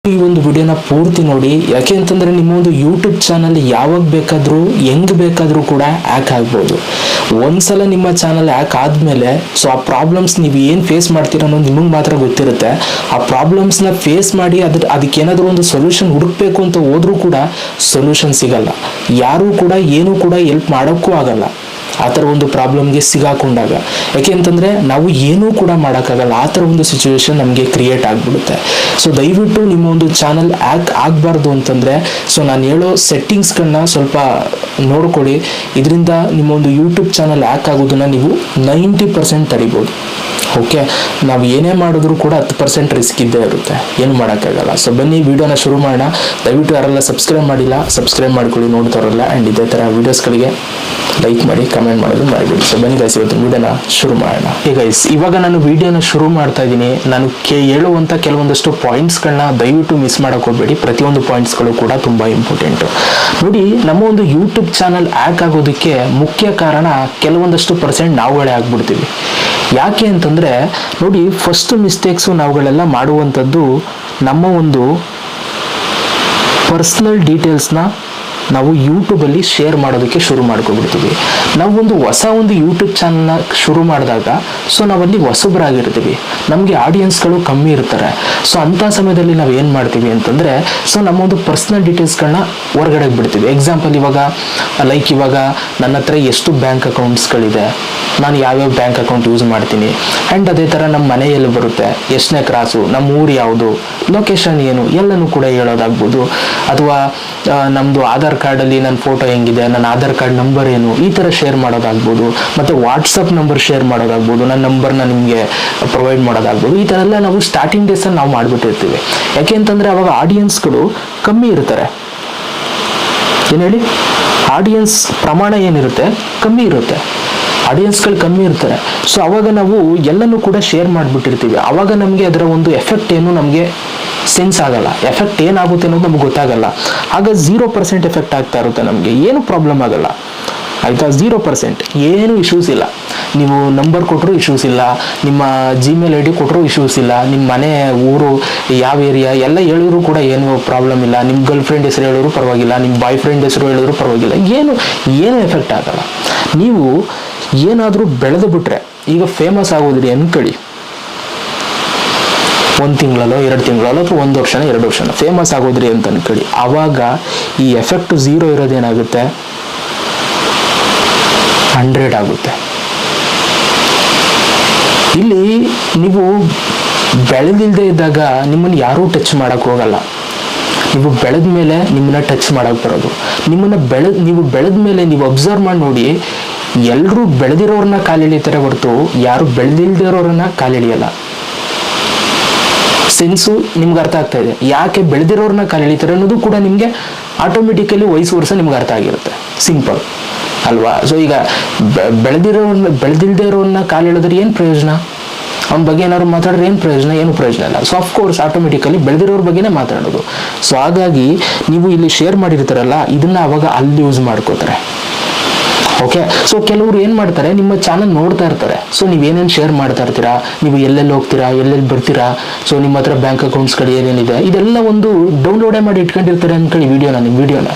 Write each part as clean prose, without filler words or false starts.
ಈ ಒಂದು ವಿಡಿಯೋನ ಪೂರ್ತಿ ನೋಡಿ. ಯಾಕೆ ಅಂತಂದ್ರೆ ನಿಮ್ಮ ಒಂದು ಯೂಟ್ಯೂಬ್ ಚಾನಲ್ ಯಾವಾಗ ಬೇಕಾದ್ರೂ ಹೆಂಗ್ ಬೇಕಾದ್ರೂ ಕೂಡ ಹ್ಯಾಕ್ ಆಗ್ಬೋದು. ಒಂದ್ಸಲ ನಿಮ್ಮ ಚಾನಲ್ ಹ್ಯಾಕ್ ಆದ್ಮೇಲೆ ಸೊ ಆ ಪ್ರಾಬ್ಲಮ್ಸ್ ನೀವು ಏನ್ ಫೇಸ್ ಮಾಡ್ತೀರ ಅನ್ನೋದು ನಿಮಗೆ ಮಾತ್ರ ಗೊತ್ತಿರುತ್ತೆ. ಆ ಪ್ರಾಬ್ಲಮ್ಸ್ನ ಫೇಸ್ ಮಾಡಿ ಅದಕ್ಕೆ ಏನಾದರೂ ಒಂದು ಸೊಲ್ಯೂಷನ್ ಹುಡುಕ್ಬೇಕು ಅಂತ ಹೋದ್ರೂ ಕೂಡ ಸೊಲ್ಯೂಷನ್ ಸಿಗಲ್ಲ. ಯಾರೂ ಕೂಡ ಏನೂ ಕೂಡ ಹೆಲ್ಪ್ ಮಾಡೋಕ್ಕೂ ಆಗಲ್ಲ ಆ ಥರ ಒಂದು ಪ್ರಾಬ್ಲಮ್ಗೆ ಸಿಗಾಕೊಂಡಾಗ. ಯಾಕೆ ಅಂತಂದರೆ ನಾವು ಏನೂ ಕೂಡ ಮಾಡೋಕ್ಕಾಗಲ್ಲ. ಆ ಥರ ಒಂದು ಸಿಚುವೇಶನ್ ನಮಗೆ ಕ್ರಿಯೇಟ್ ಆಗಿಬಿಡುತ್ತೆ. ಸೊ ದಯವಿಟ್ಟು ನಿಮ್ಮ ಒಂದು ಚಾನಲ್ ಹ್ಯಾಕ್ ಆಗಬಾರ್ದು ಅಂತಂದರೆ ಸೊ ನಾನು ಹೇಳೋ ಸೆಟ್ಟಿಂಗ್ಸ್ಗಳನ್ನ ಸ್ವಲ್ಪ ನೋಡ್ಕೊಳ್ಳಿ. ಇದರಿಂದ ನಿಮ್ಮ ಒಂದು ಯೂಟ್ಯೂಬ್ ಚಾನಲ್ ಹ್ಯಾಕ್ ಆಗೋದನ್ನು ನೀವು 90% ತಡಿಬೋದು. ಓಕೆ, ನಾವು ಏನೇ ಮಾಡಿದ್ರು ಕೂಡ 10% ರಿಸ್ಕ್ ಇದ್ದೇ ಇರುತ್ತೆ, ಏನು ಮಾಡೋಕ್ಕಾಗಲ್ಲ. ಸೊ ಬನ್ನಿ ವಿಡಿಯೋನ ಶುರು ಮಾಡೋಣ. ದಯವಿಟ್ಟು ಯಾರೆಲ್ಲ ಸಬ್ಸ್ಕ್ರೈಬ್ ಮಾಡಿಲ್ಲ ಸಬ್ಸ್ಕ್ರೈಬ್ ಮಾಡ್ಕೊಳ್ಳಿ ನೋಡ್ತಾರಲ್ಲ. ಆ್ಯಂಡ್ ಇದೇ ಥರ ವೀಡಿಯೋಸ್ಗಳಿಗೆ ಲೈಕ್ ಮಾಡಿ ಕಮೆಂಟ್ ಮಾಡೋದು ಮಾಡಿಬಿಡಿ. ಸೊ ಬನ್ನಿ ಗೈಸ್, ಇವತ್ತು ವಿಡಿಯೋನ ಶುರು ಮಾಡೋಣ. ಹೇ ಗೈಸ್, ಇವಾಗ ನಾನು ವಿಡಿಯೋನ ಶುರು ಮಾಡ್ತಾ ಇದ್ದೀನಿ. ನಾನು ಹೇಳುವಂಥ ಕೆಲವೊಂದಷ್ಟು ಪಾಯಿಂಟ್ಸ್ಗಳನ್ನ ದಯವಿಟ್ಟು ಮಿಸ್ ಮಾಡೋಕೆ ಹೋಗಬೇಡಿ. ಪ್ರತಿಯೊಂದು ಪಾಯಿಂಟ್ಸ್ಗಳು ಕೂಡ ತುಂಬ ಇಂಪಾರ್ಟೆಂಟು. ನೋಡಿ, ನಮ್ಮ ಒಂದು ಯೂಟ್ಯೂಬ್ ಚಾನಲ್ ಹ್ಯಾಕ್ ಆಗೋದಕ್ಕೆ ಮುಖ್ಯ ಕಾರಣ ಕೆಲವೊಂದಷ್ಟು ಪರ್ಸೆಂಟ್ ನಾವುಗಳೇ ಆಗ್ಬಿಡ್ತೀವಿ. ಯಾಕೆ ಅಂತಂದರೆ ನೋಡಿ, ಫಸ್ಟ್ ಮಿಸ್ಟೇಕ್ಸು ನಾವುಗಳೆಲ್ಲ ಮಾಡುವಂಥದ್ದು ನಮ್ಮ ಒಂದು ಪರ್ಸ್ನಲ್ ಡೀಟೇಲ್ಸ್ನ ನಾವು ಯೂಟ್ಯೂಬಲ್ಲಿ ಶೇರ್ ಮಾಡೋದಕ್ಕೆ ಶುರು ಮಾಡ್ಕೊಬಿಡ್ತೀವಿ. ನಾವು ಒಂದು ಹೊಸ ಒಂದು ಯೂಟ್ಯೂಬ್ ಚಾನಲ್ನ ಶುರು ಮಾಡಿದಾಗ ಸೊ ನಾವಲ್ಲಿ ಹೊಸಬರಾಗಿರ್ತೀವಿ, ನಮಗೆ ಆಡಿಯನ್ಸ್ಗಳು ಕಮ್ಮಿ ಇರ್ತಾರೆ. ಸೊ ಅಂಥ ಸಮಯದಲ್ಲಿ ನಾವು ಏನು ಮಾಡ್ತೀವಿ ಅಂತಂದರೆ ಸೊ ನಮ್ಮ ಒಂದು ಪರ್ಸ್ನಲ್ ಡೀಟೇಲ್ಸ್ಗಳನ್ನ ಹೊರಗಡೆಗೆ ಬಿಡ್ತೀವಿ. ಎಕ್ಸಾಂಪಲ್ ಇವಾಗ ನನ್ನ ಹತ್ರ ಎಷ್ಟು ಬ್ಯಾಂಕ್ ಅಕೌಂಟ್ಸ್ಗಳಿದೆ, ನಾನು ಯಾವ್ಯಾವ ಬ್ಯಾಂಕ್ ಅಕೌಂಟ್ ಯೂಸ್ ಮಾಡ್ತೀನಿ, ಆ್ಯಂಡ್ ಅದೇ ಥರ ನಮ್ಮ ಮನೆ ಎಲ್ಲಿ ಬರುತ್ತೆ, ಎಷ್ಟನೇ ಕ್ರಾಸು, ನಮ್ಮ ಊರು ಯಾವುದು, ಲೊಕೇಶನ್ ಏನು, ಎಲ್ಲನೂ ಕೂಡ ಹೇಳೋದಾಗ್ಬೋದು. ಅಥವಾ ನಮ್ಮದು ಆಧಾರ್ ಕಾರ್ಡಲ್ಲಿ ನನ್ನ ಫೋಟೋ ಹೆಂಗಿದೆ, ನನ್ನ ಆಧಾರ್ ಕಾರ್ಡ್ ನಂಬರ್ ಏನು, ಈ ಥರ ಶೇರ್ ಮಾಡೋದಾಗ್ಬೋದು. ಮತ್ತು ವಾಟ್ಸಪ್ ನಂಬರ್ ಶೇರ್ ಮಾಡೋದಾಗ್ಬೋದು, ನನ್ನ ನಂಬರ್ನ ನಿಮಗೆ ಪ್ರೊವೈಡ್ ಮಾಡೋದಾಗ್ಬೋದು. ಈ ಥರ ಎಲ್ಲ ನಾವು ಸ್ಟಾರ್ಟಿಂಗ್ ಡೇಸಲ್ಲಿ ನಾವು ಮಾಡಿಬಿಟ್ಟಿರ್ತೀವಿ. ಯಾಕೆ ಅಂತಂದರೆ ಅವಾಗ ಆಡಿಯನ್ಸ್ಗಳು ಕಮ್ಮಿ ಇರ್ತಾರೆ. ಏನು ಹೇಳಿ, ಆಡಿಯನ್ಸ್ ಪ್ರಮಾಣ ಏನಿರುತ್ತೆ ಕಮ್ಮಿ ಇರುತ್ತೆ, ಆಡಿಯನ್ಸ್ಗಳು ಕಮ್ಮಿ ಇರ್ತಾರೆ. ಸೊ ಅವಾಗ ನಾವು ಎಲ್ಲನೂ ಕೂಡ ಶೇರ್ ಮಾಡಿಬಿಟ್ಟಿರ್ತೀವಿ. ಆವಾಗ ನಮಗೆ ಅದರ ಒಂದು ಎಫೆಕ್ಟ್ ಏನು ನಮಗೆ ಸೆನ್ಸ್ ಆಗಲ್ಲ. ಎಫೆಕ್ಟ್ ಏನಾಗುತ್ತೆ ಅನ್ನೋದು ನಮ್ಗೆ ಗೊತ್ತಾಗಲ್ಲ. ಆಗ 0% ಎಫೆಕ್ಟ್ ಆಗ್ತಾ ಇರುತ್ತೆ, ನಮಗೆ ಏನು ಪ್ರಾಬ್ಲಮ್ ಆಗಲ್ಲ. ಆಯಿತಾ, 0% ಏನು ಇಶ್ಯೂಸ್ ಇಲ್ಲ. ನೀವು ನಂಬರ್ ಕೊಟ್ಟರು ಇಶ್ಯೂಸ್ ಇಲ್ಲ, ನಿಮ್ಮ Gmail ID ಕೊಟ್ಟರು ಇಶ್ಯೂಸ್ ಇಲ್ಲ, ನಿಮ್ಮ ಮನೆ ಊರು ಯಾವ ಏರಿಯಾ ಎಲ್ಲ ಹೇಳಿದ್ರು ಕೂಡ ಏನು ಪ್ರಾಬ್ಲಮ್ ಇಲ್ಲ. ನಿಮ್ಮ ಗರ್ಲ್ ಫ್ರೆಂಡ್ ಹೆಸರು ಹೇಳಿದ್ರು ಪರವಾಗಿಲ್ಲ, ನಿಮ್ಮ ಬಾಯ್ ಫ್ರೆಂಡ್ ಹೆಸರು ಹೇಳಿದ್ರು ಪರವಾಗಿಲ್ಲ, ಏನು ಎಫೆಕ್ಟ್ ಆಗಲ್ಲ. ನೀವು ಏನಾದರೂ ಬೆಳೆದು ಬಿಟ್ರೆ, ಈಗ ಫೇಮಸ್ ಆಗೋದ್ರಿ ಅನ್ಕಳಿ, 1 ತಿಂಗಳಲ್ಲೋ 2 ತಿಂಗಳಲ್ಲೋ ಅಥವಾ 1 ವರ್ಷನೋ 2 ವರ್ಷನೋ ಫೇಮಸ್ ಆಗೋದ್ರಿ ಅಂತ ಅನ್ಕಳಿ, ಆವಾಗ ಈ ಎಫೆಕ್ಟ್ 0 ಇರೋದೇನಾಗುತ್ತೆ, 100 ಆಗುತ್ತೆ. ಇಲ್ಲಿ ನೀವು ಬೆಳೆದಿಲ್ಲದೆ ಇದ್ದಾಗ ನಿಮ್ಮನ್ನು ಯಾರೂ ಟಚ್ ಮಾಡೋಕ್ಕೆ ಹೋಗಲ್ಲ. ನೀವು ಬೆಳೆದ ಮೇಲೆ ನಿಮ್ಮನ್ನ ಟಚ್ ಮಾಡೋಕ್ಕೆ ಬರೋದು. ನೀವು ಬೆಳೆದ ಮೇಲೆ ನೀವು ಅಬ್ಸರ್ವ್ ಮಾಡಿ ನೋಡಿ, ಎಲ್ಲರೂ ಬೆಳೆದಿರೋರನ್ನ ಕಾಲೆಳಿತಾರೆ ಹೊರತು ಯಾರು ಬೆಳೆದಿಲ್ದಿರೋರನ್ನ ಕಾಲೆಳಿಯಲ್ಲ. ಸೆನ್ಸು ನಿಮ್ಗೆ ಅರ್ಥ ಆಗ್ತಾ ಇದೆ. ಯಾಕೆ ಬೆಳೆದಿರೋರನ್ನ ಕಾಲೆಳಿತಾರೆ ಅನ್ನೋದು ಕೂಡ ನಿಮಗೆ ಆಟೋಮೆಟಿಕಲಿ ವಯಸ್ಸು ನಿಮ್ಗೆ ಅರ್ಥ ಆಗಿರುತ್ತೆ. ಸಿಂಪಲ್ ಅಲ್ವಾ? ಸೊ ಈಗ ಬೆಳೆದಿಲ್ದೇ ಇರೋರನ್ನ ಕಾಲೆಳೆದ್ರೆ ಏನು ಪ್ರಯೋಜನ? ಅವನ ಬಗ್ಗೆ ಏನಾದ್ರು ಮಾತಾಡಿದ್ರೆ ಏನು ಪ್ರಯೋಜನ? ಏನು ಪ್ರಯೋಜನ ಇಲ್ಲ. ಸೊ ಅಫ್ಕೋರ್ಸ್ ಆಟೋಮೆಟಿಕಲಿ ಬೆಳೆದಿರೋರ ಬಗ್ಗೆನೇ ಮಾತಾಡೋದು. ಸೊ ಹಾಗಾಗಿ ನೀವು ಇಲ್ಲಿ ಶೇರ್ ಮಾಡಿರ್ತಾರಲ್ಲ, ಇದನ್ನ ಅವಾಗ ಅಲ್ಲಿ ಯೂಸ್ ಮಾಡ್ಕೋತಾರೆ. ಓಕೆ, ಸೊ ಕೆಲವರು ಏನು ಮಾಡ್ತಾರೆ, ನಿಮ್ಮ ಚಾನಲ್ ನೋಡ್ತಾ ಇರ್ತಾರೆ. ಸೊ ನೀವೇನೇನು ಶೇರ್ ಮಾಡ್ತಾ ಇರ್ತೀರಾ, ನೀವು ಎಲ್ಲೆಲ್ಲಿ ಹೋಗ್ತೀರಾ, ಎಲ್ಲೆಲ್ಲಿ ಬರ್ತೀರಾ, ಸೊ ನಿಮ್ಮ ಹತ್ರ ಬ್ಯಾಂಕ್ ಅಕೌಂಟ್ಸ್ಗಳು ಏನೇನಿದೆ ಇದೆಲ್ಲ ಒಂದು ಡೌನ್ಲೋಡೇ ಮಾಡಿ ಇಟ್ಕೊಂಡಿರ್ತಾರೆ ಅಂದ್ಕೊಳ್ಳಿ ನಿಮ್ಮ ವಿಡಿಯೋನ.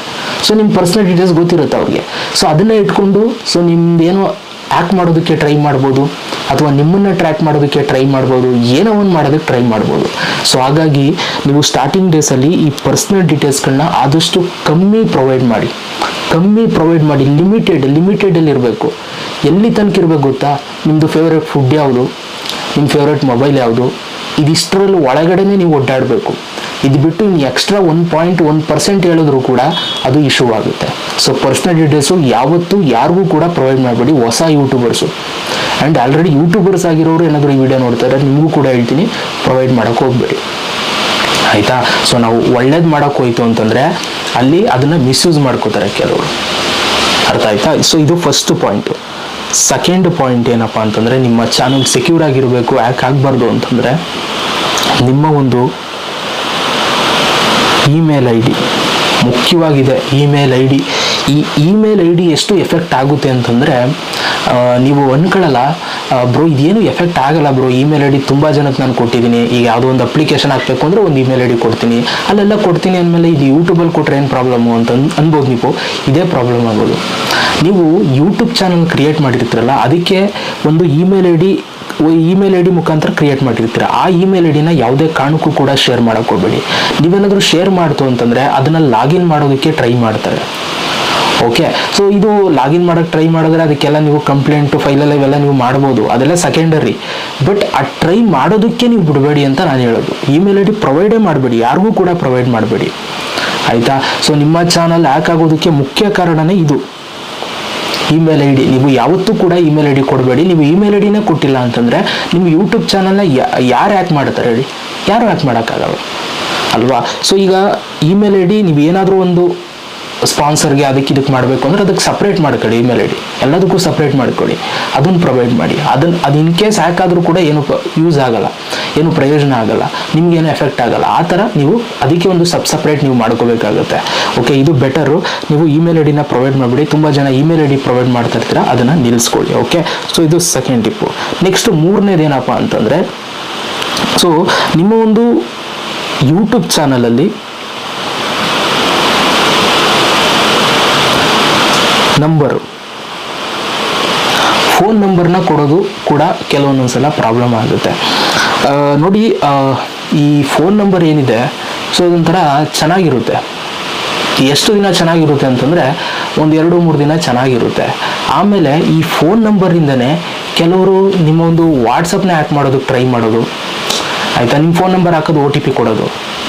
ಸೊ ನಿಮ್ಮ ಪರ್ಸನಲ್ ಡೀಟೇಲ್ಸ್ ಗೊತ್ತಿರುತ್ತೆ ಅವ್ರಿಗೆ. ಸೊ ಅದನ್ನೇ ಇಟ್ಕೊಂಡು ಸೊ ನಿಮ್ದೇನೋ ಹ್ಯಾಕ್ ಮಾಡೋದಕ್ಕೆ ಟ್ರೈ ಮಾಡ್ಬೋದು, ಅಥವಾ ನಿಮ್ಮನ್ನು ಟ್ರ್ಯಾಕ್ ಮಾಡೋದಕ್ಕೆ ಟ್ರೈ ಮಾಡ್ಬೋದು, ಏನೋ ಒಂದು ಮಾಡೋದಕ್ಕೆ ಟ್ರೈ ಮಾಡ್ಬೋದು. ಸೊ ಹಾಗಾಗಿ ನೀವು ಸ್ಟಾರ್ಟಿಂಗ್ ಡೇಸಲ್ಲಿ ಈ ಪರ್ಸನಲ್ ಡೀಟೇಲ್ಸ್ಗಳನ್ನ ಆದಷ್ಟು ಕಮ್ಮಿ ಪ್ರೊವೈಡ್ ಮಾಡಿ. ಲಿಮಿಟೆಡಲ್ಲಿ ಇರಬೇಕು. ಎಲ್ಲಿ ತನಕ ಇರಬೇಕು ಗೊತ್ತಾ? ನಿಮ್ಮದು ಫೇವ್ರೇಟ್ ಫುಡ್ ಯಾವುದು, ನಿಮ್ಮ ಫೇವ್ರೇಟ್ ಮೊಬೈಲ್ ಯಾವುದು, ಇದಿಷ್ಟರಲ್ಲಿ ಒಳಗಡೆನೇ ನೀವು ಒಡ್ಡಾಡಬೇಕು. ಇದು ಬಿಟ್ಟು ಇನ್ನು ಎಕ್ಸ್ಟ್ರಾ 1.1% ಹೇಳಿದ್ರು ಕೂಡ ಅದು ಇಶ್ಯೂ ಆಗುತ್ತೆ. ಸೊ ಪರ್ಸನಲ್ ಡೀಟೇಲ್ಸು ಯಾವತ್ತೂ ಯಾರಿಗೂ ಕೂಡ ಪ್ರೊವೈಡ್ ಮಾಡಬೇಡಿ, ಹೊಸ ಯೂಟ್ಯೂಬರ್ಸು. ಆ್ಯಂಡ್ ಆಲ್ರೆಡಿ ಯೂಟ್ಯೂಬರ್ಸ್ ಆಗಿರೋರು ಏನಾದರೂ ಈ ವಿಡಿಯೋ ನೋಡ್ತಾರೆ, ನಿಮಗೂ ಕೂಡ ಹೇಳ್ತೀನಿ, ಪ್ರೊವೈಡ್ ಮಾಡೋಕ್ಕೆ ಹೋಗಬೇಡಿ. ಆಯಿತಾ? ಸೊ ನಾವು ಒಳ್ಳೇದು ಮಾಡೋಕ್ಕೆ ಹೋಯ್ತು ಅಂತಂದರೆ ಅಲ್ಲಿ ಅದನ್ನು ಮಿಸ್ಯೂಸ್ ಮಾಡ್ಕೋತಾರೆ ಕೆಲವರು. ಅರ್ಥ ಆಯ್ತಾ? ಸೊ ಇದು ಫಸ್ಟ್ ಪಾಯಿಂಟು. ಸೆಕೆಂಡ್ ಪಾಯಿಂಟ್ ಏನಪ್ಪ ಅಂತಂದರೆ, ನಿಮ್ಮ ಚಾನಲ್ ಸೆಕ್ಯೂರ್ ಆಗಿರಬೇಕು, ಹ್ಯಾಕ್ ಆಗಬಾರ್ದು ಅಂತಂದರೆ ನಿಮ್ಮ ಒಂದು ಇಮೇಲ್ ID ಮುಖ್ಯವಾಗಿದೆ. ಇಮೇಲ್ ID, ಈ ಇಮೇಲ್ ID ಎಷ್ಟು ಎಫೆಕ್ಟ್ ಆಗುತ್ತೆ ಅಂತಂದರೆ ನೀವು ಅನ್ಕೊಳ್ಳಲ್ಲ, ಬ್ರೋ ಇದೇನು ಎಫೆಕ್ಟ್ ಆಗಲ್ಲ ಬ್ರೋ, ಇಮೇಲ್ ಐ ಡಿ ತುಂಬ ಜನಕ್ಕೆ ನಾನು ಕೊಟ್ಟಿದ್ದೀನಿ, ಈಗ ಯಾವುದೋ ಒಂದು ಅಪ್ಲಿಕೇಶನ್ ಹಾಕಬೇಕು ಅಂದರೆ ಒಂದು ಇಮೇಲ್ ಐ ಡಿ ಕೊಡ್ತೀನಿ, ಅಲ್ಲೆಲ್ಲ ಕೊಡ್ತೀನಿ ಅಂದಮೇಲೆ ಇದು ಯೂಟ್ಯೂಬಲ್ಲಿ ಕೊಟ್ಟರೆ ಏನು ಪ್ರಾಬ್ಲಮ್ಮು ಅಂತ ಅನ್ಬೋದು ನೀವು. ಇದೇ ಪ್ರಾಬ್ಲಮ್ ಆಗೋದು. ನೀವು ಯೂಟ್ಯೂಬ್ ಚಾನಲ್ ಕ್ರಿಯೇಟ್ ಮಾಡಿರ್ತೀರಲ್ಲ, ಅದಕ್ಕೆ ಒಂದು ಇಮೇಲ್ ಐ ಡಿ ಮುಖಾಂತರ ಕ್ರಿಯೇಟ್ ಮಾಡಿರ್ತೀರ. ಆ ಇಮೇಲ್ ಐ ಡಿನ ಯಾವುದೇ ಕಾರಣಕ್ಕೂ ಕೂಡ ಶೇರ್ ಮಾಡೋಕೆ ಹೋಗಬೇಡಿ. ನೀವೇನಾದರೂ ಶೇರ್ ಮಾಡ್ತು ಅಂತಂದರೆ ಅದನ್ನು ಲಾಗಿನ್ ಮಾಡೋದಕ್ಕೆ ಟ್ರೈ ಮಾಡ್ತಾರೆ. ಓಕೆ, ಸೊ ಇದು ಲಾಗಿನ್ ಮಾಡೋಕ್ಕೆ ಟ್ರೈ ಮಾಡಿದ್ರೆ ಅದಕ್ಕೆಲ್ಲ ನೀವು ಕಂಪ್ಲೇಂಟು ಫೈಲೆಲ್ಲ ಇವೆಲ್ಲ ನೀವು ಮಾಡ್ಬೋದು, ಅದೆಲ್ಲ ಸೆಕೆಂಡರಿ. ಬಟ್ ಆ ಟ್ರೈ ಮಾಡೋದಕ್ಕೆ ನೀವು ಬಿಡಬೇಡಿ ಅಂತ ನಾನು ಹೇಳೋದು. ಇಮೇಲ್ ಐ ಡಿ ಪ್ರೊವೈಡೇ ಮಾಡಬೇಡಿ, ಯಾರಿಗೂ ಕೂಡ ಪ್ರೊವೈಡ್ ಮಾಡಬೇಡಿ, ಆಯಿತಾ. ಸೊ ನಿಮ್ಮ ಚಾನಲ್ ಹ್ಯಾಕ್ ಆಗೋದಕ್ಕೆ ಮುಖ್ಯ ಕಾರಣನೇ ಇದು, ಇಮೇಲ್ ಐ ಡಿ. ನೀವು ಯಾವತ್ತೂ ಕೂಡ ಇಮೇಲ್ ಐ ಡಿ ಕೊಡಬೇಡಿ. ನೀವು ಇಮೇಲ್ ಐ ಡಿನೇ ಕೊಟ್ಟಿಲ್ಲ ಅಂತಂದರೆ ನಿಮ್ಮ ಯೂಟ್ಯೂಬ್ ಚಾನಲ್ನ ಯಾರು ಹ್ಯಾಕ್ ಮಾಡ್ತಾರೆ ಹೇಳಿ? ಯಾರು ಹ್ಯಾಕ್ ಮಾಡೋಕ್ಕಾಗಲ್ಲ ಅಲ್ವಾ. ಸೊ ಈಗ ಇಮೇಲ್ ಐ ಡಿ ನೀವು ಏನಾದರೂ ಒಂದು ಸ್ಪಾನ್ಸರ್ಗೆ ಇದಕ್ಕೆ ಮಾಡಬೇಕು ಅಂದರೆ ಅದಕ್ಕೆ ಸಪ್ರೇಟ್ ಮಾಡ್ಕೊಳ್ಳಿ. ಇಮೇಲ್ ಐ ಡಿ ಎಲ್ಲದಕ್ಕೂ ಸಪ್ರೇಟ್ ಮಾಡ್ಕೊಳ್ಳಿ, ಅದನ್ನು ಪ್ರೊವೈಡ್ ಮಾಡಿ. ಅದು ಇನ್ ಕೇಸ್ ಹ್ಯಾಕ್ ಆದರೂ ಕೂಡ ಏನು ಯೂಸ್ ಆಗಲ್ಲ, ಏನು ಪ್ರಯೋಜನ ಆಗಲ್ಲ, ನಿಮ್ಗೇನು ಎಫೆಕ್ಟ್ ಆಗಲ್ಲ. ಆ ಥರ ನೀವು ಅದಕ್ಕೆ ಒಂದು ಸಪ್ರೇಟ್ ನೀವು ಮಾಡ್ಕೋಬೇಕಾಗುತ್ತೆ. ಓಕೆ, ಇದು ಬೆಟರು. ನೀವು ಇಮೇಲ್ ಐ ಡಿನ ಪ್ರೊವೈಡ್ ಮಾಡಿಬಿಡಿ. ತುಂಬ ಜನ ಇಮೇಲ್ ಐ ಡಿ ಪ್ರೊವೈಡ್ ಮಾಡ್ತಾ ಇರ್ತೀರ, ಅದನ್ನು ನಿಲ್ಲಿಸ್ಕೊಳ್ಳಿ. ಓಕೆ, ಸೊ ಇದು ಸೆಕೆಂಡ್ ಟಿಪ್ಪು. ನೆಕ್ಸ್ಟ್ ಮೂರನೇದೇನಪ್ಪ ಅಂತಂದರೆ, ಸೊ ನಿಮ್ಮ ಒಂದು ಯೂಟ್ಯೂಬ್ ಚಾನಲಲ್ಲಿ ಫೋನ್ ನಂಬರ್ನ ಕೊಡೋದು ಕೂಡ ಕೆಲವೊಂದೊಂದು ಸಲ ಪ್ರಾಬ್ಲಮ್ ಆಗುತ್ತೆ. ನೋಡಿ, ಈ ಫೋನ್ ನಂಬರ್ ಏನಿದೆ, ಸೊ ಅದೊಂಥರ ಚೆನ್ನಾಗಿರುತ್ತೆ. ಎಷ್ಟು ದಿನ ಚೆನ್ನಾಗಿರುತ್ತೆ ಅಂತಂದರೆ ಒಂದು 2-3 ದಿನ ಚೆನ್ನಾಗಿರುತ್ತೆ. ಆಮೇಲೆ ಈ ಫೋನ್ ನಂಬರಿಂದನೇ ಕೆಲವರು ನಿಮ್ಮ ಒಂದು ವಾಟ್ಸಪ್ನ ಹ್ಯಾಕ್ ಮಾಡೋದಕ್ಕೆ ಟ್ರೈ ಮಾಡೋದು, ಆಯಿತಾ. ನಿಮ್ಮ ಫೋನ್ ನಂಬರ್ ಹಾಕೋದು OTP ಕೊಡೋದು,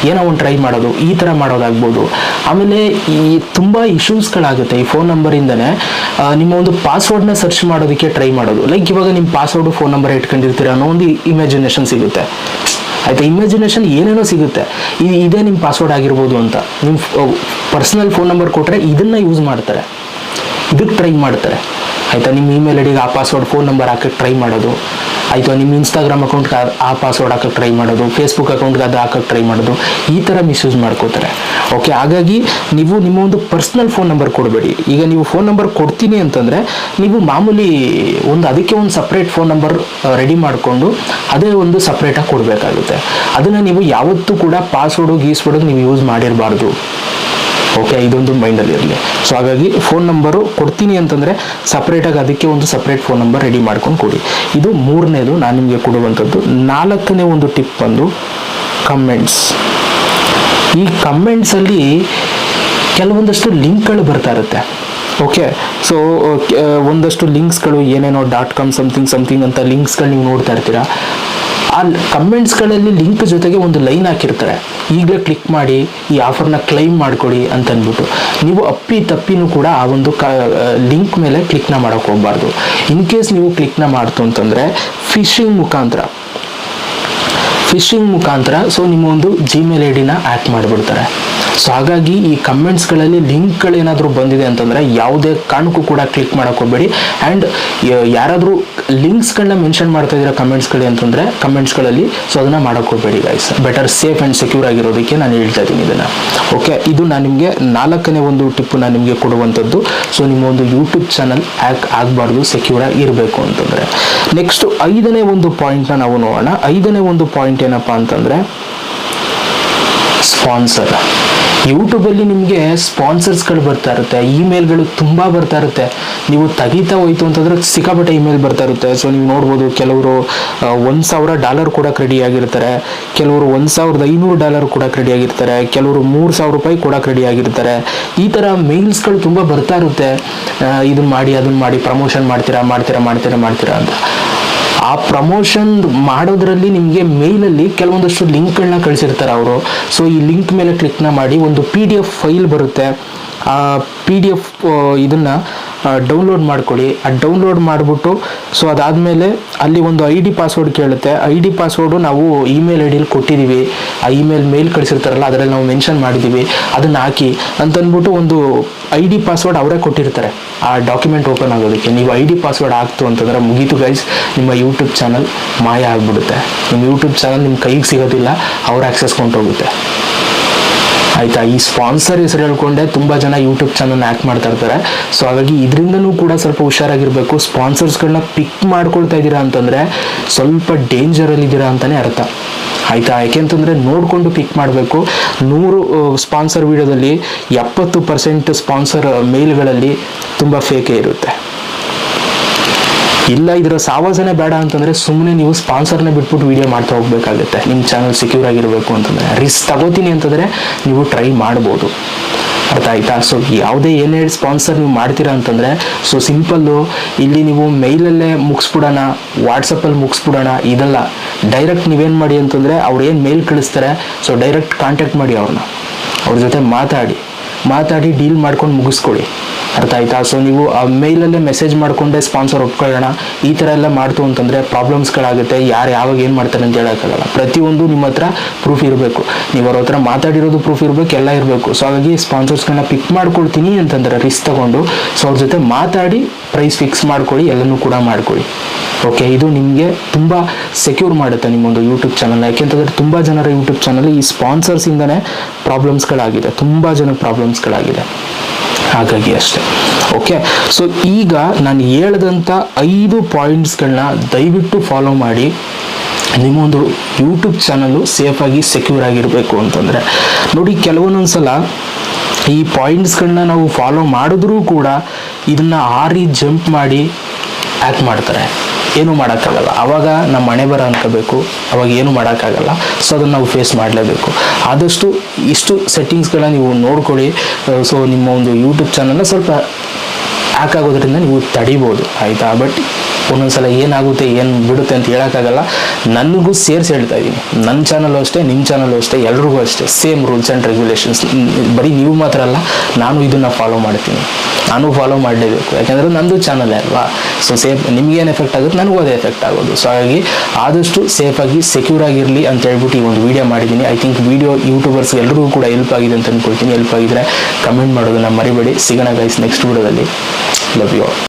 ಏನೋ ಒಂದು ಟ್ರೈ ಮಾಡೋದು, ಈ ಥರ ಮಾಡೋದಾಗ್ಬೋದು. ಆಮೇಲೆ ಈ ತುಂಬ ಇಶ್ಯೂಸ್ಗಳಾಗುತ್ತೆ ಈ ಫೋನ್ ನಂಬರಿಂದನೇ. ನಿಮ್ಮ ಒಂದು ಪಾಸ್ವರ್ಡ್ನ ಸರ್ಚ್ ಮಾಡೋದಕ್ಕೆ ಟ್ರೈ ಮಾಡೋದು. ಲೈಕ್ ಇವಾಗ ನಿಮ್ಮ ಪಾಸ್ವರ್ಡು ಫೋನ್ ನಂಬರ್ ಇಟ್ಕೊಂಡಿರ್ತೀರ ಅನ್ನೋ ಒಂದು ಇಮ್ಯಾಜಿನೇಷನ್ ಸಿಗುತ್ತೆ, ಆಯಿತಾ. ಇಮ್ಯಾಜಿನೇಷನ್ ಏನೇನೋ ಸಿಗುತ್ತೆ, ಇದೇ ನಿಮ್ಮ ಪಾಸ್ವರ್ಡ್ ಆಗಿರ್ಬೋದು ಅಂತ. ನಿಮ್ಮ ಪರ್ಸನಲ್ ಫೋನ್ ನಂಬರ್ ಕೊಟ್ಟರೆ ಇದನ್ನು ಯೂಸ್ ಮಾಡ್ತಾರೆ, ಇದಕ್ಕೆ ಟ್ರೈ ಮಾಡ್ತಾರೆ, ಆಯಿತಾ. ನಿಮ್ಮ ಇಮೇಲ್ ಐ ಡಿಗೆ ಆ ಪಾಸ್ವರ್ಡ್ ಫೋನ್ ನಂಬರ್ ಹಾಕೋಕ್ಕೆ ಟ್ರೈ ಮಾಡೋದು, ಆಯಿತು. ನಿಮ್ಮ ಇನ್ಸ್ಟಾಗ್ರಾಮ್ ಅಕೌಂಟ್ಗೆ ಆ ಪಾಸ್ವರ್ಡ್ ಹಾಕೋಕ್ಕೆ ಟ್ರೈ ಮಾಡೋದು, ಫೇಸ್ಬುಕ್ ಅಕೌಂಟ್ಗೆ ಅದು ಹಾಕೋಕ್ಕೆ ಟ್ರೈ ಮಾಡೋದು, ಈ ಥರ ಮಿಸ್ಯೂಸ್ ಮಾಡ್ಕೋತಾರೆ. ಓಕೆ, ಹಾಗಾಗಿ ನೀವು ನಿಮ್ಮ ಒಂದು ಪರ್ಸ್ನಲ್ ಫೋನ್ ನಂಬರ್ ಕೊಡಬೇಡಿ. ಈಗ ನೀವು ಫೋನ್ ನಂಬರ್ ಕೊಡ್ತೀನಿ ಅಂತಂದರೆ ನೀವು ಮಾಮೂಲಿ ಅದಕ್ಕೆ ಒಂದು ಸಪ್ರೇಟ್ ಫೋನ್ ನಂಬರ್ ರೆಡಿ ಮಾಡಿಕೊಂಡು ಅದೇ ಒಂದು ಸಪ್ರೇಟಾಗಿ ಕೊಡಬೇಕಾಗುತ್ತೆ. ಅದನ್ನು ನೀವು ಯಾವತ್ತೂ ಕೂಡ ಪಾಸ್ವರ್ಡು ನೀವು ಯೂಸ್ ಮಾಡಿರಬಾರ್ದು. ಓಕೆ, ಇದೊಂದು ಮೈಂಡಲ್ಲಿ ಇರಲಿ. ಸೊ ಹಾಗಾಗಿ ಫೋನ್ ನಂಬರು ಕೊಡ್ತೀನಿ ಅಂತಂದರೆ ಸಪ್ರೇಟಾಗಿ ಅದಕ್ಕೆ ಒಂದು ಸಪ್ರೇಟ್ ಫೋನ್ ನಂಬರ್ ರೆಡಿ ಮಾಡ್ಕೊಂಡು ಕೊಡಿ. ಇದು ಮೂರನೇದು ನಾನು ನಿಮಗೆ ಕೊಡುವಂಥದ್ದು. ನಾಲ್ಕನೇ ಒಂದು ಟಿಪ್ ಬಂದು ಕಮೆಂಟ್ಸ್. ಈ ಕಮೆಂಟ್ಸಲ್ಲಿ ಕೆಲವೊಂದಷ್ಟು ಲಿಂಕ್ಗಳು ಬರ್ತಾ ಇರುತ್ತೆ. ಓಕೆ, ಸೊ ಒಂದಷ್ಟು ಲಿಂಕ್ಸ್ಗಳು ಏನೇನೋ .com ಸಮಥಿಂಗ್ ಅಂತ ಲಿಂಕ್ಸ್ಗಳು ನೀವು ನೋಡ್ತಾ ಇರ್ತೀರಾ. ಆ ಕಮೆಂಟ್ಸ್ಗಳಲ್ಲಿ ಲಿಂಕ್ ಜೊತೆಗೆ ಒಂದು ಲೈನ್ ಹಾಕಿರ್ತಾರೆ, ಈಗಲೇ ಕ್ಲಿಕ್ ಮಾಡಿ ಈ ಆಫರ್ನ ಕ್ಲೈಮ್ ಮಾಡ್ಕೊಡಿ ಅಂತ ಅಂದ್ಬಿಟ್ಟು. ನೀವು ತಪ್ಪಿನೂ ಕೂಡ ಆ ಒಂದು ಲಿಂಕ್ ಮೇಲೆ ಕ್ಲಿಕ್ನ ಮಾಡೋಕ್ಕೆ ಹೋಗ್ಬಾರ್ದು. ಇನ್ ಕೇಸ್ ನೀವು ಕ್ಲಿಕ್ನ ಮಾಡ್ತು ಅಂತಂದರೆ ಫಿಶಿಂಗ್ ಮುಖಾಂತರ ಸೊ ನಿಮ್ಮ ಒಂದು ಜಿಮೇಲ್ ಐ ಡಿನ ಹ್ಯಾಕ್ ಮಾಡಿಬಿಡ್ತಾರೆ. ಸೊ ಹಾಗಾಗಿ ಈ ಕಮೆಂಟ್ಸ್ಗಳಲ್ಲಿ ಲಿಂಕ್ಗಳೇನಾದರೂ ಬಂದಿದೆ ಅಂತಂದರೆ ಯಾವುದೇ ಕಾರಣಕ್ಕೂ ಕೂಡ ಕ್ಲಿಕ್ ಮಾಡೋಕ್ಕೆ ಹೋಗಬೇಡಿ. ಆ್ಯಂಡ್ ಯಾರಾದರೂ ಲಿಂಕ್ಸ್ಗಳನ್ನ ಮೆನ್ಷನ್ ಮಾಡ್ತಾ ಇದ್ದೀರಾ ಕಮೆಂಟ್ಸ್ಗಳಲ್ಲಿ, ಸೊ ಅದನ್ನು ಮಾಡೋಕ್ಕೆ ಹೋಗಬೇಡಿ guys. Better safe and secure ಆಗಿರೋದಕ್ಕೆ ನಾನು ಹೇಳ್ತಾ ಇದ್ದೀನಿ ಇದನ್ನು. ಓಕೆ, ಇದು ನಾನು ನಿಮಗೆ ನಾಲ್ಕನೇ ಒಂದು ಟಿಪ್ಪು ನಾನು ನಿಮಗೆ ಕೊಡುವಂಥದ್ದು. ಸೊ ನಿಮ್ಮ ಒಂದು ಯೂಟ್ಯೂಬ್ ಚಾನಲ್ ಹ್ಯಾಕ್ ಆಗಬಾರ್ದು, ಸೆಕ್ಯೂರಾಗಿ ಇರಬೇಕು ಅಂತಂದರೆ. ನೆಕ್ಸ್ಟ್ 5ನೇ ಒಂದು ಪಾಯಿಂಟ್ನ ನಾವು ನೋಡೋಣ. 5ನೇ ಒಂದು ಪಾಯಿಂಟ್ ಏನಪ್ಪ ಅಂತಂದರೆ ಸ್ಪಾನ್ಸರ್. ಯೂಟ್ಯೂಬಲ್ಲಿ ನಿಮಗೆ ಸ್ಪಾನ್ಸರ್ಸ್ಗಳು ಬರ್ತಾ ಇರುತ್ತೆ, ಇಮೇಲ್ಗಳು ತುಂಬ ಬರ್ತಾ ಇರುತ್ತೆ. ನೀವು ತೆಗಿತಾ ಹೋಯ್ತು ಅಂತಂದರೆ ಸಿಕ್ಕಾಪಟ್ಟೆ ಇಮೇಲ್ ಬರ್ತಾ ಇರುತ್ತೆ. ಸೊ ನೀವು ನೋಡ್ಬೋದು, ಕೆಲವರು $1,000 ಕೊಡೋಕೆ ರೆಡಿ ಆಗಿರ್ತಾರೆ, ಕೆಲವರು $1,500 ಕೊಡೋಕೆ ರೆಡಿ ಆಗಿರ್ತಾರೆ, ಕೆಲವರು $3,000 ಕೊಡೋಕೆ ರೆಡಿ ಆಗಿರ್ತಾರೆ. ಈ ಥರ ಮೇಲ್ಸ್ಗಳು ತುಂಬ ಬರ್ತಾ ಇರುತ್ತೆ. ಇದನ್ನು ಮಾಡಿ ಪ್ರಮೋಷನ್ ಮಾಡ್ತೀರಾ ಅಂತ. ಆ ಪ್ರಮೋಷನ್ ಮಾಡೋದ್ರಲ್ಲಿ ನಿಮಗೆ ಮೇಲಲ್ಲಿ ಕೆಲವೊಂದಷ್ಟು ಲಿಂಕ್ಗಳನ್ನ ಕಳಿಸಿರ್ತಾರೆ ಅವರು. ಸೊ ಈ ಲಿಂಕ್ ಮೇಲೆ ಕ್ಲಿಕ್ನ ಮಾಡಿ ಒಂದು PDF ಫೈಲ್ ಬರುತ್ತೆ. ಆ PDF ಇದನ್ನು ಡೌನ್ಲೋಡ್ ಮಾಡ್ಕೊಳ್ಳಿ. ಡೌನ್ಲೋಡ್ ಮಾಡಿಬಿಟ್ಟು ಸೊ ಅದಾದಮೇಲೆ ಅಲ್ಲಿ ಒಂದು ID ಪಾಸ್ವರ್ಡ್ ಕೇಳುತ್ತೆ. ID ಪಾಸ್ವರ್ಡು ನಾವು ಇಮೇಲ್ ಐ ಡಿಲಿ ಕೊಟ್ಟಿದ್ದೀವಿ, ಆ ಮೇಲ್ ಕಳಿಸಿರ್ತಾರಲ್ಲ ಅದರಲ್ಲಿ ನಾವು ಮೆನ್ಷನ್ ಮಾಡಿದ್ದೀವಿ, ಅದನ್ನು ಹಾಕಿ ಅಂತಂದ್ಬಿಟ್ಟು ಒಂದು ID ಪಾಸ್ವರ್ಡ್ ಅವರೇ ಕೊಟ್ಟಿರ್ತಾರೆ ಆ ಡಾಕ್ಯುಮೆಂಟ್ ಓಪನ್ ಆಗೋದಕ್ಕೆ. ನೀವು ID ಪಾಸ್ವರ್ಡ್ ಆಗ್ತು ಅಂತಂದರೆ ಮುಗೀತು ಗೈಸ್, ನಿಮ್ಮ ಯೂಟ್ಯೂಬ್ ಚಾನಲ್ ಮಾಯ ಆಗಿಬಿಡುತ್ತೆ. ನಿಮ್ಮ ಯೂಟ್ಯೂಬ್ ಚಾನಲ್ ನಿಮ್ಮ ಕೈಗೆ ಸಿಗೋದಿಲ್ಲ, ಅವ್ರು ಆಕ್ಸೆಸ್ ಕೊಂಡೋಗುತ್ತೆ. ಆಯಿತಾ. ಈ ಸ್ಪಾನ್ಸರ್ ಹೆಸರು ಹೇಳ್ಕೊಂಡೆ ತುಂಬ ಜನ ಯೂಟ್ಯೂಬ್ ಚಾನಲ್ನ ಹ್ಯಾಕ್ ಮಾಡ್ತಾ ಇರ್ತಾರೆ. ಸೊ ಹಾಗಾಗಿ ಇದರಿಂದನೂ ಕೂಡ ಸ್ವಲ್ಪ ಹುಷಾರಾಗಿರಬೇಕು. ಸ್ಪಾನ್ಸರ್ಸ್ಗಳನ್ನ ಪಿಕ್ ಮಾಡ್ಕೊಳ್ತಾ ಇದ್ದೀರಾ ಅಂತಂದರೆ ಸ್ವಲ್ಪ ಡೇಂಜರಲ್ಲಿದ್ದೀರಾ ಅಂತಲೇ ಅರ್ಥ, ಆಯಿತಾ. ಯಾಕೆಂತಂದರೆ ನೋಡಿಕೊಂಡು ಪಿಕ್ ಮಾಡಬೇಕು. 100 ಸ್ಪಾನ್ಸರ್ ವಿಡಿಯೋದಲ್ಲಿ 70% ಸ್ಪಾನ್ಸರ್ ಮೇಲ್ಗಳಲ್ಲಿ ತುಂಬ ಫೇಕೇ ಇರುತ್ತೆ. ಇಲ್ಲ ಇದರ ಸಾವಾಸನೆ ಬೇಡ ಅಂತಂದರೆ ಸುಮ್ಮನೆ ನೀವು ಸ್ಪಾನ್ಸರ್ನ ಬಿಟ್ಬಿಟ್ಟು ವಿಡಿಯೋ ಮಾಡ್ತಾ ಹೋಗ್ಬೇಕಾಗುತ್ತೆ. ನಿಮ್ಮ ಚಾನಲ್ ಸೆಕ್ಯೂರ್ ಆಗಿರಬೇಕು ಅಂತಂದರೆ. ರಿಸ್ಕ್ ತಗೋತೀನಿ ಅಂತಂದರೆ ನೀವು ಟ್ರೈ ಮಾಡ್ಬೋದು, ಅರ್ಥ ಆಯ್ತಾ. ಸೊ ಯಾವುದೇ ಏನೇ ಸ್ಪಾನ್ಸರ್ ನೀವು ಮಾಡ್ತೀರಾ ಅಂತಂದರೆ ಸೊ ಸಿಂಪಲ್ಲು ಇಲ್ಲಿ ನೀವು ಮೇಲಲ್ಲೇ ಮುಗಿಸ್ಬಿಡೋಣ, ವಾಟ್ಸಪ್ಪಲ್ಲಿ ಮುಗಿಸ್ಬಿಡೋಣ ಇದೆಲ್ಲ. ಡೈರೆಕ್ಟ್ ನೀವೇನು ಮಾಡಿ ಅಂತಂದರೆ ಅವ್ರು ಏನು ಮೇಲ್ ಕಳಿಸ್ತಾರೆ ಸೊ ಡೈರೆಕ್ಟ್ ಕಾಂಟ್ಯಾಕ್ಟ್ ಮಾಡಿ ಅವ್ರ ಜೊತೆ ಮಾತಾಡಿ ಡೀಲ್ ಮಾಡ್ಕೊಂಡು ಮುಗಿಸ್ಕೊಳ್ಳಿ, ಅರ್ಥ ಆಯ್ತಾ. ಸೊ ನೀವು ಆ ಮೇಲಲ್ಲೇ ಮೆಸೇಜ್ ಮಾಡಿಕೊಂಡೆ ಸ್ಪಾನ್ಸರ್ ಒಪ್ಕೊಳ್ಳೋಣ ಈ ಥರ ಎಲ್ಲ ಮಾಡ್ತು ಅಂತಂದರೆ ಪ್ರಾಬ್ಲಮ್ಸ್ಗಳಾಗುತ್ತೆ. ಯಾರು ಯಾವಾಗ ಏನು ಮಾಡ್ತಾರೆ ಅಂತ ಹೇಳೋಕ್ಕಾಗಲ್ಲ. ಪ್ರತಿಯೊಂದು ನಿಮ್ಮ ಹತ್ರ ಪ್ರೂಫ್ ಇರಬೇಕು, ನೀವು ಅವ್ರ ಹತ್ರ ಮಾತಾಡಿರೋದು ಪ್ರೂಫ್ ಇರಬೇಕು, ಎಲ್ಲ ಇರಬೇಕು. ಸೊ ಹಾಗಾಗಿ ಸ್ಪಾನ್ಸರ್ಸ್ಗಳನ್ನ ಪಿಕ್ ಮಾಡ್ಕೊಳ್ತೀನಿ ಅಂತಂದರೆ ರಿಸ್ಕ್ ತಗೊಂಡು ಸೊ ಅವ್ರ ಜೊತೆ ಮಾತಾಡಿ ಪ್ರೈಸ್ ಫಿಕ್ಸ್ ಮಾಡ್ಕೊಳ್ಳಿ, ಎಲ್ಲನೂ ಕೂಡ ಮಾಡ್ಕೊಳ್ಳಿ. ಓಕೆ, ಇದು ನಿಮಗೆ ತುಂಬ ಸೆಕ್ಯೂರ್ ಮಾಡುತ್ತೆ ನಿಮ್ಮೊಂದು ಯೂಟ್ಯೂಬ್ ಚಾನಲ್ನ. ಯಾಕೆಂತಂದರೆ ತುಂಬ ಜನರ ಯೂಟ್ಯೂಬ್ ಚಾನಲ್ ಈ ಸ್ಪಾನ್ಸರ್ಸಿಂದನೇ ಪ್ರಾಬ್ಲಮ್ಸ್ಗಳಾಗಿದೆ, ತುಂಬ ಜನಕ್ಕೆ ಪ್ರಾಬ್ಲಮ್ಸ್ಗಳಾಗಿದೆ. ಹಾಗಾಗಿ ಅಷ್ಟೇ. ಓಕೆ, ಸೊ ಈಗ ನಾನು ಹೇಳಿದಂಥ 5 ಪಾಯಿಂಟ್ಸ್ಗಳನ್ನ ದಯವಿಟ್ಟು ಫಾಲೋ ಮಾಡಿ ನಿಮ್ಮೊಂದು ಯೂಟ್ಯೂಬ್ ಚಾನಲ್ಲು ಸೇಫಾಗಿ ಸೆಕ್ಯೂರ್ ಆಗಿರಬೇಕು ಅಂತಂದರೆ ನೋಡಿ, ಕೆಲವೊಂದೊಂದು ಸಲ ಈ ಪಾಯಿಂಟ್ಸ್ಗಳನ್ನ ನಾವು ಫಾಲೋ ಮಾಡಿದ್ರೂ ಕೂಡ ಇದನ್ನು ಆರಿ ಜಂಪ್ ಮಾಡಿ ಹ್ಯಾಕ್ ಮಾಡ್ತಾರೆ, ಏನೂ ಮಾಡೋಕ್ಕಾಗಲ್ಲ. ಆವಾಗ ನಮ್ಮ ಹಣೆ ಬರ ಅನ್ಕೋಬೇಕು, ಅವಾಗ ಏನು ಮಾಡೋಕ್ಕಾಗಲ್ಲ. ಸೊ ಅದನ್ನು ನಾವು ಫೇಸ್ ಮಾಡಲೇಬೇಕು. ಆದಷ್ಟು ಇಷ್ಟು ಸೆಟ್ಟಿಂಗ್ಸ್ಗಳನ್ನ ನೀವು ನೋಡ್ಕೊಳ್ಳಿ. ಸೊ ನಿಮ್ಮ ಒಂದು ಯೂಟ್ಯೂಬ್ ಚಾನಲ್ನ ಸ್ವಲ್ಪ ಹ್ಯಾಕ್ ಆಗೋದ್ರಿಂದ ನೀವು ತಡಿಬೋದು, ಆಯಿತಾ. ಬಟ್ ಒಂದೊಂದ್ಸಲ ಏನಾಗುತ್ತೆ ಏನು ಬಿಡುತ್ತೆ ಅಂತ ಹೇಳೋಕ್ಕಾಗಲ್ಲ. ನನಗೂ ಸೇರಿಸಿ ಹೇಳ್ತಾ ಇದ್ದೀನಿ, ನನ್ನ ಚಾನಲ್ಲು ಅಷ್ಟೇ, ನಿಮ್ಮ ಚಾನಲ್ಲು ಅಷ್ಟೇ, ಎಲ್ರಿಗೂ ಅಷ್ಟೇ ಸೇಮ್ ರೂಲ್ಸ್ ಆ್ಯಂಡ್ ರೆಗ್ಯುಲೇಷನ್ಸ್. ಬರೀ ನೀವು ಮಾತ್ರ ಅಲ್ಲ, ನಾನು ಇದನ್ನು ಫಾಲೋ ಮಾಡ್ತೀನಿ, ನಾನು ಫಾಲೋ ಮಾಡಲೇಬೇಕು. ಯಾಕೆಂದರೆ ನಂದು ಚಾನಲ್ಲೇ ಅಲ್ವಾ. ಸೊ ಸೇಫ್, ನಿಮಗೇನು ಎಫೆಕ್ಟ್ ಆಗುತ್ತೆ ನನಗೂ ಅದೇ ಎಫೆಕ್ಟ್ ಆಗೋದು. ಸೊ ಹಾಗಾಗಿ ಆದಷ್ಟು ಸೇಫಾಗಿ ಸೆಕ್ಯೂರ್ ಆಗಿರಲಿ ಅಂತ ಹೇಳ್ಬಿಟ್ಟು ಈ ಒಂದು ವಿಡಿಯೋ ಮಾಡಿದ್ದೀನಿ. ಐ ಥಿಂಕ್ ವಿಡಿಯೋ ಯೂಟ್ಯೂಬರ್ಸ್ ಎಲ್ರಿಗೂ ಕೂಡ ಹೆಲ್ಪ್ ಆಗಿದೆ ಅಂತ ಅಂದ್ಕೊಳ್ತೀನಿ. ಹೆಲ್ಪ್ ಆಗಿದ್ರೆ ಕಮೆಂಟ್ ಮಾಡೋದನ್ನು ಮರಿಬೇಡಿ. ಸಿಗೋಣ ಗೈಸ್ ನೆಕ್ಸ್ಟ್ ವಿಡಿಯೋದಲ್ಲಿ. Love you all.